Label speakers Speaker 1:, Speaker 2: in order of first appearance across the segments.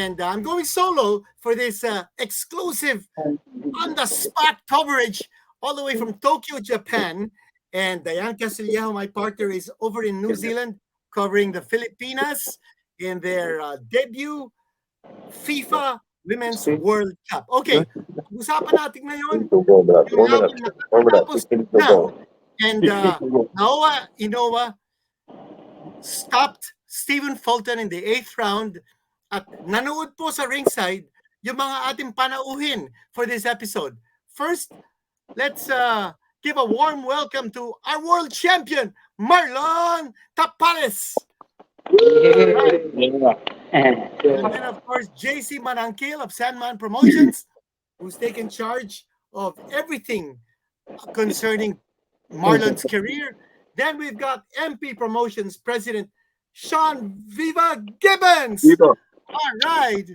Speaker 1: And I'm going solo for this exclusive on-the-spot coverage all the way from Tokyo, Japan. And Diane Castillejo, my partner, is over in New Zealand covering the Filipinas in their debut FIFA Women's World Cup. Okay, usapan natin ngayon yung laban na katapos na. And Inoue stopped Stephen Fulton in the 8th round at nanood po sa ringside yung mga ating panauhin for this episode. First, let's give a warm welcome to our world champion, Marlon Tapales. And then, of course, JC Manangquil of Sanman Promotions, who's taken charge of everything concerning Marlon's career. Then we've got MP Promotions President Sean Viva Gibbons. All right.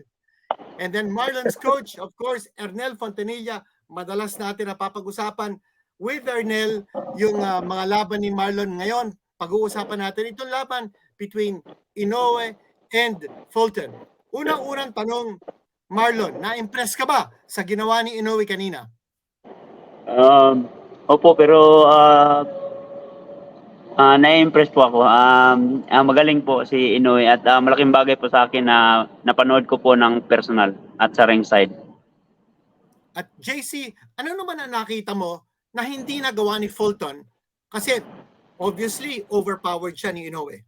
Speaker 1: And then Marlon's coach, of course, Ernel Fontanilla. Madalas natin napapag-usapan with Ernel yung mga laban ni Marlon ngayon. Pag-uusapan natin itong laban between Inoue and Fulton. Unang-unang tanong, Marlon, na-impress ka ba sa ginawa ni Inoue kanina?
Speaker 2: Opo, pero na-impress po ako. Magaling po si Inoue at malaking bagay po sa akin na napanood ko po ng personal at sa ringside.
Speaker 1: At JC, ano naman ang nakita mo na hindi nagawa ni Fulton? Kasi obviously overpowered siya ni Inoue.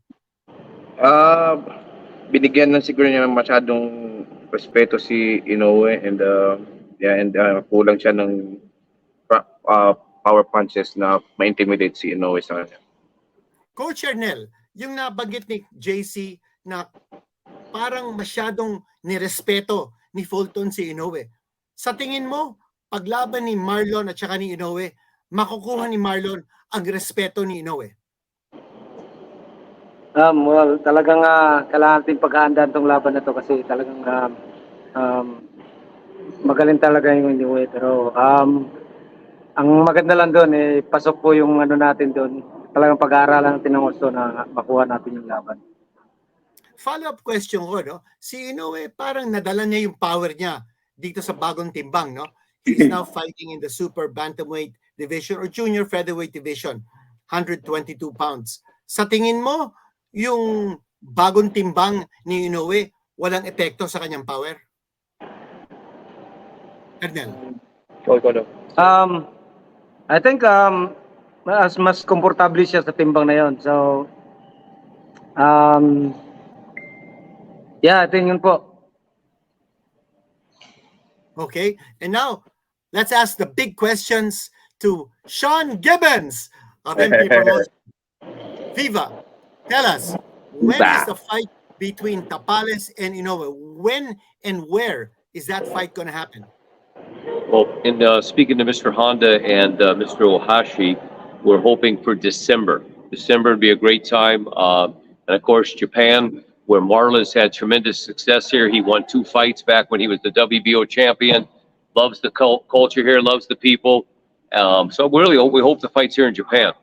Speaker 3: Binigyan na siguro niya ng masyadong respeto si Inoue and kulang siya ng power punches na ma-intimidate si Inoue sa kanya.
Speaker 1: Coach Ernel, yung nabanggit ni JC na parang masyadong nirespeto ni Fulton si Inoue. Sa tingin mo, paglaban ni Marlon at saka ni Inoue, makukuha ni Marlon ang respeto ni Inoue?
Speaker 4: Well, talagang kailangan natin paghahandaan itong laban na to kasi talagang magaling talaga yung Inoue. Pero ang maganda lang doon, pasok po yung ano natin doon. Talagang pag-aaralan natin ng gusto na makuha natin yung laban.
Speaker 1: Follow-up question ko, no? Si Inoue parang nadala niya yung power niya dito sa bagong timbang, no? He is now fighting in the super bantamweight division or junior featherweight division, 122 pounds. Sa tingin mo, yung bagong timbang ni Inoue walang epekto sa kanyang power? Ernel?
Speaker 4: I think mas komportable siya sa timbang na yon. So yeah, I think yun po.
Speaker 1: Okay, and now let's ask the big questions to Sean Gibbons of MP Promotion. Viva, tell us, when is the fight between Tapales and Inoue? When and where is that fight going to happen?
Speaker 5: Well, in speaking to Mr. Honda and Mr. Ohashi, we're hoping for December. December would be a great time. And of course, Japan, where Marlon's had tremendous success here. He won 2 fights back when he was the WBO champion. Loves the culture here, loves the people. So we hope the fight's here in Japan.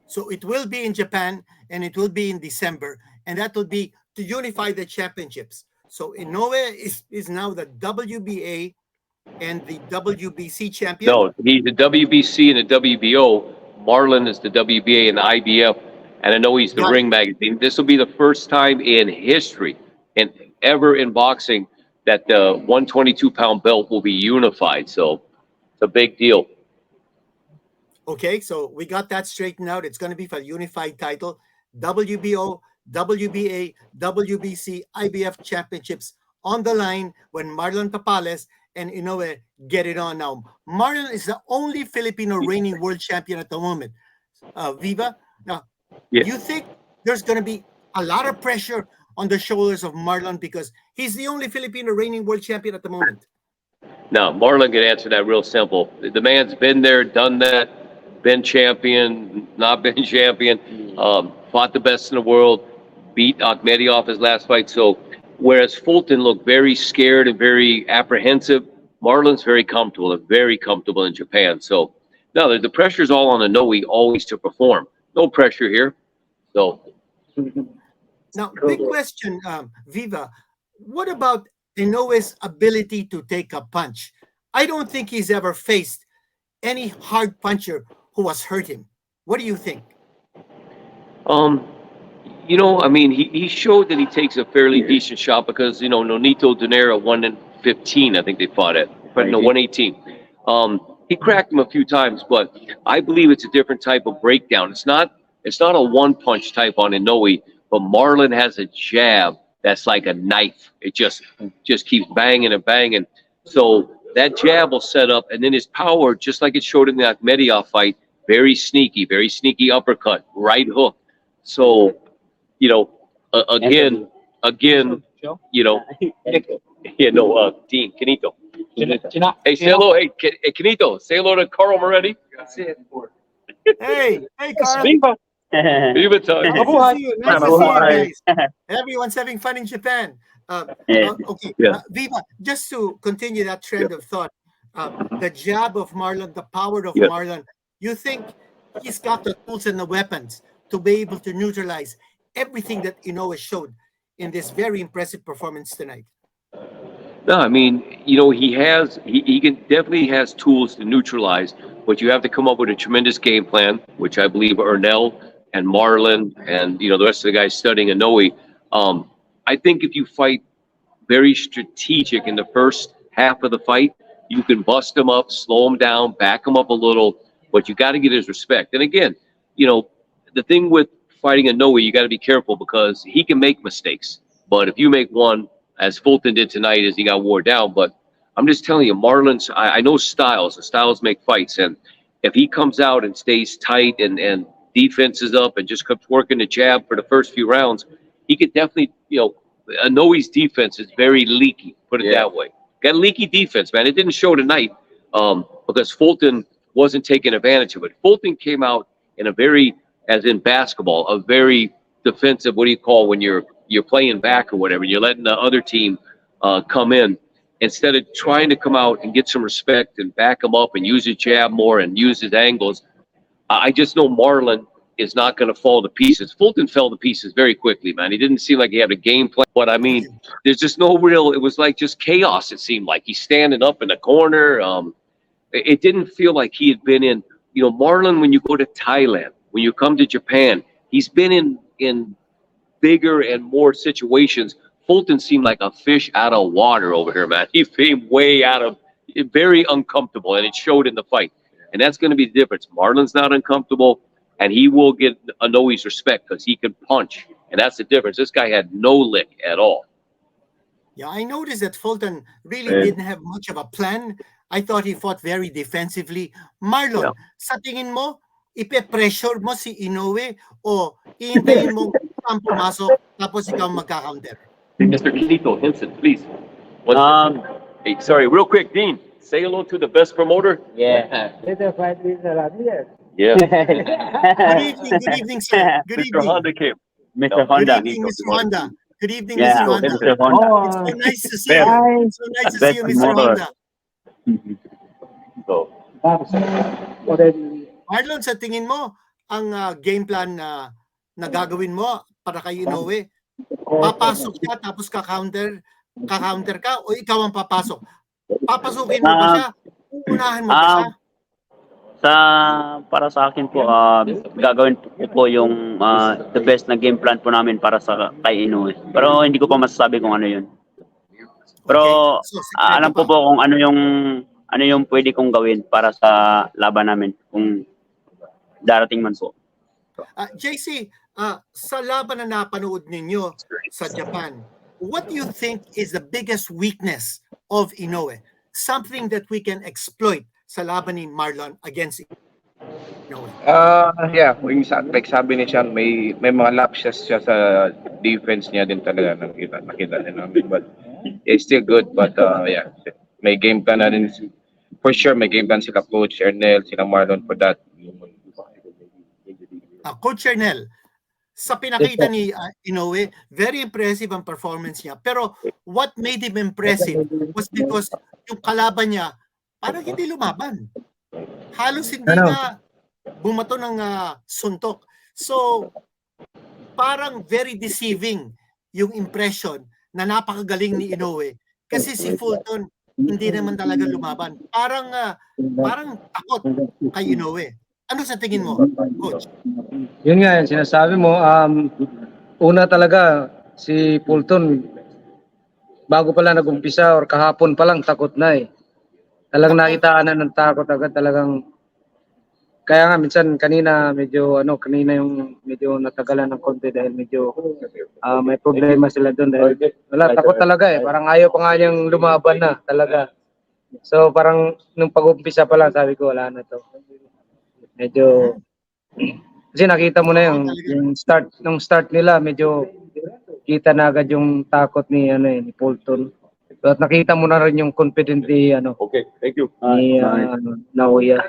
Speaker 1: So it will be in Japan and it will be in December. And that will be to unify the championships. So Inoue is now the WBA and the WBC champion?
Speaker 5: No, he's the WBC and the WBO. Marlon is the WBA and the IBF. And I know he's the Ring Magazine. This will be the first time in history and ever in boxing that the 122-pound belt will be unified. So it's a big deal.
Speaker 1: Okay, so we got that straightened out. It's going to be for a unified title. WBO, WBA, WBC, IBF championships on the line when Marlon Tapales and Inoue get it on now. Marlon is the only Filipino reigning world champion at the moment. Viva, now, you think there's going to be a lot of pressure on the shoulders of Marlon because he's the only Filipino reigning world champion at the moment?
Speaker 5: No, Marlon can answer that real simple. The man's been there, done that, been champion, not been champion, fought the best in the world, beat Akhmedov his last fight. So whereas Fulton looked very scared and very apprehensive, Marlon's very comfortable in Japan. So no, the pressure's all on Inoue always to perform. No pressure here. So
Speaker 1: now, big question, Viva. what about Inoue's ability to take a punch? I don't think he's ever faced any hard puncher who has hurt him. What do you think?
Speaker 5: Um, I mean, he showed that he takes a fairly decent shot because, Nonito Donaire 115, I think they fought at, but no, 118. He cracked him a few times, but I believe it's a different type of breakdown. It's not a one punch type on Inoue, but Marlon has a jab that's like a knife. It just keeps banging and banging. So that jab will set up, and then his power, just like it showed in the Akhmedov fight, very sneaky uppercut, right hook. So, again, Dean, Canito. Hey, say hello. Hey, Canito, say hello to Carl Moretti.
Speaker 1: Hey, Carl.
Speaker 5: Viva time.
Speaker 1: Nice to see you. Nice to see you guys. Everyone's having fun in Japan. Okay,
Speaker 5: Yeah.
Speaker 1: Viva, just to continue that trend of thought, the jab of Marlon, the power of
Speaker 5: Yeah.
Speaker 1: Marlon, you think he's got the tools and the weapons to be able to neutralize everything that Inoue showed in this very impressive performance tonight?
Speaker 5: No, I mean, he can definitely has tools to neutralize, but you have to come up with a tremendous game plan, which I believe Ernel and Marlon and the rest of the guys studying Inoue. I think if you fight very strategic in the first half of the fight, you can bust him up, slow him down, back him up a little, but you got to get his respect. And again, the thing with fighting Inoue, you got to be careful because he can make mistakes. But if you make one, as Fulton did tonight, as he got wore down, but I'm just telling you, Marlon's, I know styles, and styles make fights. And if he comes out and stays tight and defense is up and just keeps working the jab for the first few rounds, he could definitely, Inoue's defense is very leaky, put it that way. Got leaky defense, man. It didn't show tonight because Fulton wasn't taking advantage of it. Fulton came out in a very, as in basketball, a very defensive, what do you call when you're playing back or whatever, you're letting the other team come in. Instead of trying to come out and get some respect and back him up and use his jab more and use his angles, I just know Marlon is not going to fall to pieces. Fulton fell to pieces very quickly, man. He didn't seem like he had a game plan. But I mean, there's just no real, it was like just chaos, it seemed like. He's standing up in the corner. It didn't feel like he had been in, Marlon, when you go to Thailand, when you come to Japan, he's been in bigger and more situations. Fulton seemed like a fish out of water over here, man. He seemed very uncomfortable, and it showed in the fight. And that's going to be the difference. Marlon's not uncomfortable, and he will get Inoue's respect because he can punch. And that's the difference. This guy had no lick at all.
Speaker 1: Yeah, I noticed that Fulton really didn't have much of a plan. I thought he fought very defensively. Marlon, sa tingin mo, ipe-pressure mo si Inoue o iintayin mo ang pumasok tapos ikaw magka-counter?
Speaker 5: Mr. Quinito Henson, please. Hey, sorry, real quick, Dean, say hello to the best promoter.
Speaker 2: Yeah.
Speaker 5: Yeah.
Speaker 1: Good evening, sir. Good
Speaker 5: Mr.
Speaker 1: evening.
Speaker 5: Honda came.
Speaker 2: Mr.
Speaker 1: Good
Speaker 2: Honda.
Speaker 1: evening, Mr. Honda. Good evening,
Speaker 2: Yeah,
Speaker 1: Mr. Honda.
Speaker 2: Mr. Honda.
Speaker 1: It's so nice to see you. It's so nice to see you, Mr. Honda.
Speaker 5: So,
Speaker 1: Marlon, sa tingin mo, ang game plan na gagawin mo para kay Inoue, papasok siya tapos ka-counter ka o ikaw ang papasok? Papasukin mo ba siya? Uunahan mo ba siya?
Speaker 2: Para sa akin po, gagawin ko po yung the best na game plan po namin para sa kay Inoue. Pero hindi ko pa masasabi kung ano yun. Pero
Speaker 1: Okay. So, sekreto
Speaker 2: alam ko
Speaker 1: pa.
Speaker 2: po kung ano yung pwede kong gawin para sa laban namin kung darating man po.
Speaker 1: JC, sa laban na napanood ninyo sa Japan, what do you think is the biggest weakness of Inoue? Something that we can exploit sa laban ni Marlon against Inoue.
Speaker 3: Like sabi ni Sean, may mga lapses siya sa defense niya din talaga nakita din namin, but it's still good. But may game plan na rin for sure. May game plan sila Coach Ernel, sila Marlon for that.
Speaker 1: Coach Ernel, sa pinakita ni Inoue, very impressive ang performance niya. Pero what made him impressive was because yung kalaban niya parang hindi lumaban. Halos hindi nga bumato ng suntok. So, parang very deceiving yung impression na napakagaling ni Inoue kasi si Fulton hindi naman talaga lumaban. Parang takot kay Inoue. Ano sa tingin mo, coach?
Speaker 4: Yun nga, yung sinasabi mo, una talaga, si Fulton, bago pa lang nag-umpisa or kahapon pa lang, takot na eh. Talagang nakitaan na ng takot agad, talagang, kaya nga minsan kanina kanina yung medyo natagalan ng konti dahil medyo may problema sila doon dahil wala, takot talaga eh. Parang ayaw pa nga niyang lumaban na talaga. So parang nung pag-umpisa pa lang sabi ko wala na to. Medyo kasi nakita mo na yung start nila medyo kita na agad yung takot ni ni Fulton. So, at nakita mo na rin yung confident ni
Speaker 5: Okay, thank you.
Speaker 4: ni Naoya.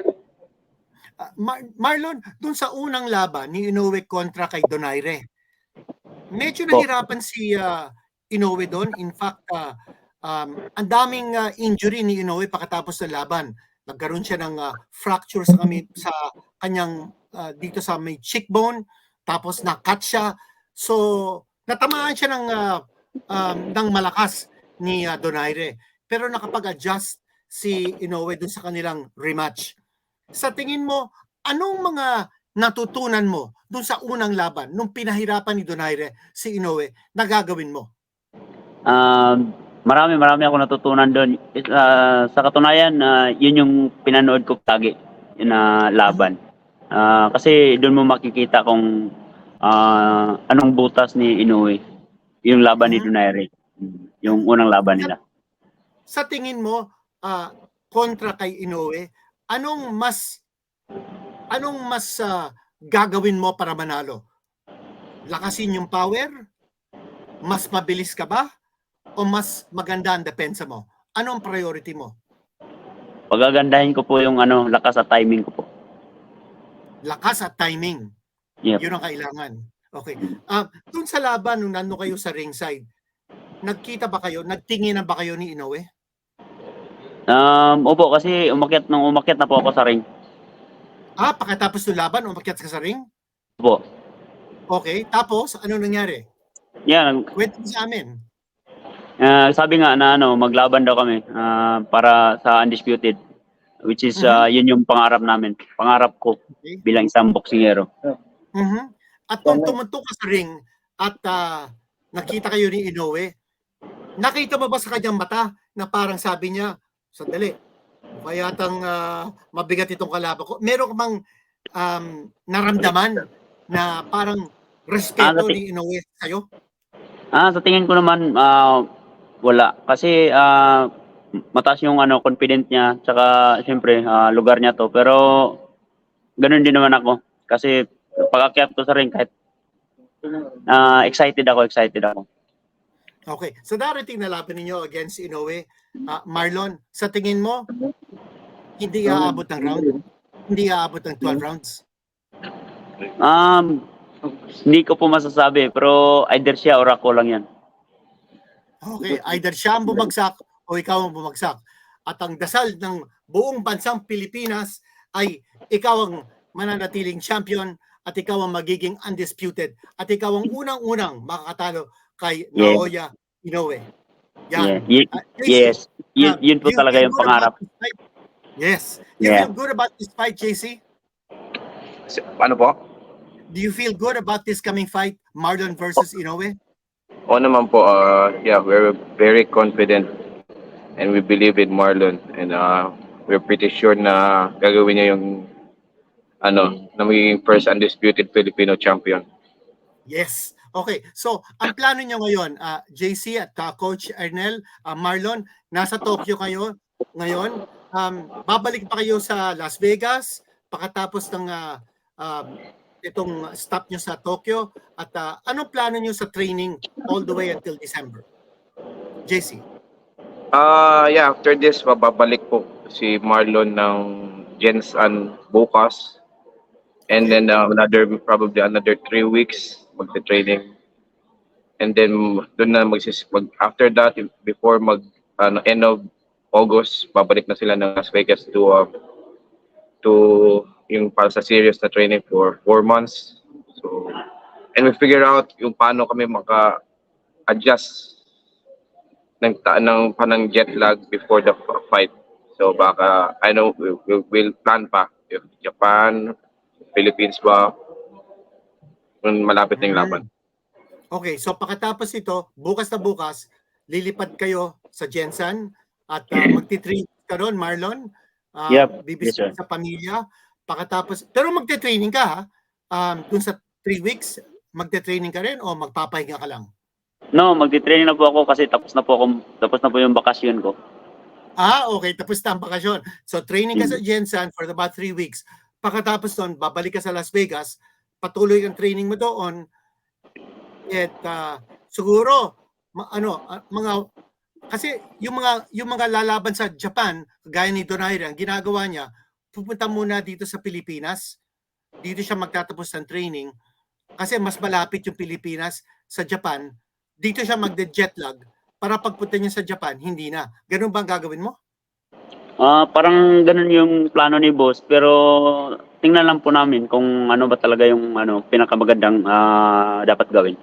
Speaker 1: Marlon, dun sa unang laban ni Inoue kontra kay Donaire, medyo nahirapan si Inoue doon. In fact, ang daming injury ni Inoue pagkatapos ng laban. Nagkaroon siya ng fracture sa kanyang dito sa may cheekbone, tapos na-cut siya. So, natamaan siya ng malakas ni Donaire. Pero nakapag-adjust si Inoue dun sa kanilang rematch. Sa tingin mo, anong mga natutunan mo dun sa unang laban nung pinahirapan ni Donaire si Inoue na gagawin mo?
Speaker 2: Marami ako natutunan doon. Sa katunayan, yun yung pinanood ko lagi na laban. Kasi doon mo makikita kung anong butas ni Inoue, yung laban ni Donaire, yung unang laban nila.
Speaker 1: Sa tingin mo, kontra kay Inoue, anong mas gagawin mo para manalo? Lakasin yung power? Mas mabilis ka ba? O mas maganda ang depensa mo? Anong priority mo?
Speaker 2: Pagagandahin ko po yung lakas at timing ko po.
Speaker 1: Lakas at timing.
Speaker 2: Yep.
Speaker 1: Yun ang kailangan. Okay. Dun sa laban, nung nandun kayo sa ringside, nagkita ba kayo? Nagtinginan ba kayo ni Inoue?
Speaker 2: Opo, kasi umakyat na po ako sa ring.
Speaker 1: Pagkatapos ng laban, umakyat ka sa ring?
Speaker 2: Opo.
Speaker 1: Okay. Tapos, ano nangyari?
Speaker 2: Yan.
Speaker 1: Kwento mo sa amin.
Speaker 2: Sabi nga na maglaban daw kami para sa undisputed, which is yun yung pangarap namin. Pangarap ko bilang isang boksingero.
Speaker 1: At nung tumuntok ka sa ring at nakita kayo ni Inoue, nakita mo ba sa kanyang mata na parang sabi niya, sandali, mukha yatang mabigat itong kalaban ko. Meron ka bang naramdaman na parang respeto ni Inoue sa'yo?
Speaker 2: Sa tingin ko naman, wala. Kasi mataas yung confident niya, tsaka siyempre lugar niya to. Pero ganun din naman ako. Kasi pag-akyat ko sa ring, kahit excited ako.
Speaker 1: Okay. So darating na laban ninyo against Inoue. Marlon, sa tingin mo, hindi aabot ng round? Hindi aabot ng 12 rounds?
Speaker 2: Hindi ko po masasabi, pero either siya or ako lang yan.
Speaker 1: Okay, either siya ang bumagsak o ikaw ang bumagsak. At ang dasal ng buong bansang Pilipinas ay ikaw ang mananatiling champion at ikaw ang magiging undisputed at ikaw ang unang-unang makakatalo kay Naoya Inoue. Yan.
Speaker 2: Yes. Yun po talaga yung pangarap.
Speaker 1: Yes. You feel good about this fight, JC?
Speaker 3: Ano po?
Speaker 1: Do you feel good about this coming fight, Marlon versus Inoue?
Speaker 3: Oo naman po, we're very confident and we believe in Marlon and we're pretty sure na gagawin niya yung na magiging first undisputed Filipino champion.
Speaker 1: Yes. Okay. So, ang plano niyo ngayon, JC at Coach Ernel, Marlon, nasa Tokyo kayo ngayon. Babalik pa kayo sa Las Vegas pagkatapos ng itong stop nyo sa Tokyo at anong plano nyo sa training all the way until December? JC?
Speaker 3: After this, babalik po si Marlon ng Jensan bukas. And then probably another 3 weeks magte-training. And then doon na after that, before end of August, babalik na sila ng Las Vegas to yung para sa serious na training for 4 months. So, and we figure out yung paano kami maka-adjust ng jet lag before the fight. So baka, I know, we'll plan pa if Japan, Philippines ba, kung malapit na yung laban.
Speaker 1: Okay, so pagkatapos ito, bukas na bukas, lilipad kayo sa Jensen at magti-training ka doon, Marlon.
Speaker 2: Yep,
Speaker 1: Bibisita
Speaker 2: yes, sir.
Speaker 1: sa pamilya. Pagkatapos, pero magte-training ka ha? Dun sa 3 weeks, magte-training ka rin o magpapahinga ka lang?
Speaker 2: No, magti-training na po ako kasi tapos na po yung bakasyon ko.
Speaker 1: Okay, tapos na ang bakasyon. So training ka sa Jensen for about 3 weeks. Pagkatapos doon, babalik ka sa Las Vegas, patuloy ang training mo doon. At siguro kasi yung mga lalaban sa Japan, gaya ni Donaire, ang ginagawa niya, pupunta muna dito sa Pilipinas. Dito siya magtatapos ng training kasi mas malapit yung Pilipinas sa Japan. Dito siya magde-jet lag para pagpunta niya sa Japan, hindi na. Ganun ba ang gagawin mo?
Speaker 2: Parang ganun yung plano ni boss, pero tingnan lang po namin kung ano ba talaga yung pinakamagandang dapat gawin.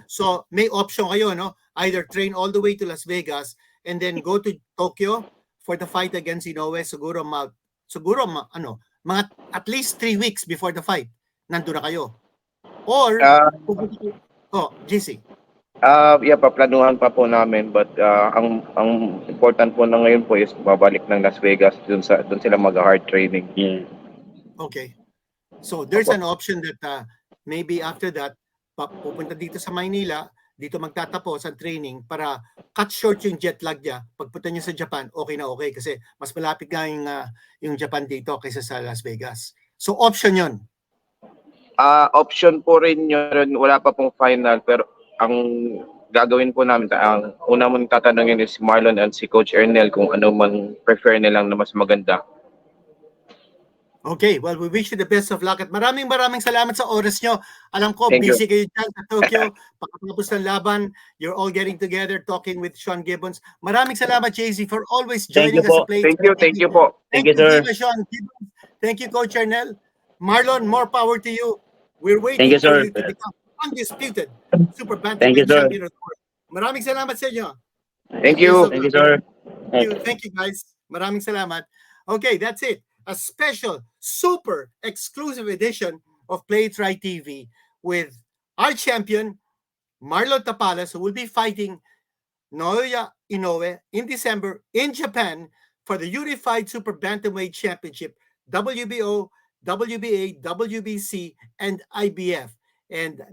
Speaker 1: So may option kayo, no? Either train all the way to Las Vegas and then go to Tokyo for the fight against Inoue. Siguro mga at least 3 weeks before the fight, nandun na kayo. Or GC.
Speaker 3: Paplanuhan pa po namin, but ang important po na ngayon po is babalik ng Las Vegas, dun sila mag-hard training.
Speaker 2: Yeah.
Speaker 1: Okay. So there's an option that maybe after that pupunta dito sa Maynila, dito magtatapos ang training para cut short yung jet lag niya. Pagpunta niya sa Japan, okay na okay kasi mas malapit nga yung Japan dito kaysa sa Las Vegas. So option yun.
Speaker 3: Option po rin yun, wala pa pong final, pero ang gagawin po namin, ang una mong tatanungin is Marlon and si Coach Ernel kung ano man prefer nilang na mas maganda.
Speaker 1: Okay, well, we wish you the best of luck at maraming salamat sa oras nyo. Alam ko,
Speaker 3: Thank
Speaker 1: busy kayo dyan sa Tokyo. Pagkatapos ng laban, you're all getting together, talking with Sean Gibbons. Maraming salamat, JC, for always joining us sa Play.
Speaker 3: Thank you po.
Speaker 2: Thank you, sir.
Speaker 1: Sean Gibbons. Thank you, Coach Ernel. Marlon, more power to you. We're waiting
Speaker 2: Thank you,
Speaker 1: for
Speaker 2: sir.
Speaker 1: you to become undisputed Super
Speaker 2: Thank you,
Speaker 1: Bantamweight
Speaker 2: sir.
Speaker 1: Champion of the world. Maraming salamat sa inyo.
Speaker 3: Thank you.
Speaker 2: Thank you, sir.
Speaker 1: Thank you, guys. Maraming salamat. Okay, that's it. A special, super exclusive edition of Play Try TV with our champion, Marlon Tapales, who will be fighting Naoya Inoue in December in Japan for the Unified Super Bantamweight Championship, WBO, WBA, WBC, and IBF. And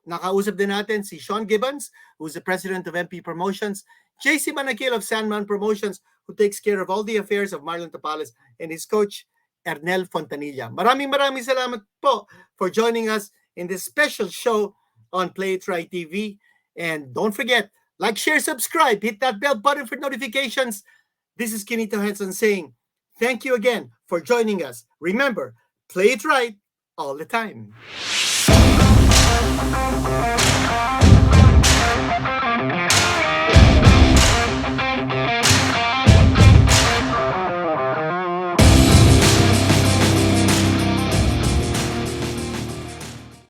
Speaker 1: nakausap din natin si Sean Gibbons, who's the president of MP Promotions, JC Manangquil of Sanman Promotions, who takes care of all the affairs of Marlon Tapales, and his coach, Ernel Fontanilla. Maraming salamat po for joining us in this special show on Play Try TV. And don't forget, like, share, subscribe, hit that bell button for notifications. This is Kinito Henson saying, thank you again for joining us. Remember, play it right all the time.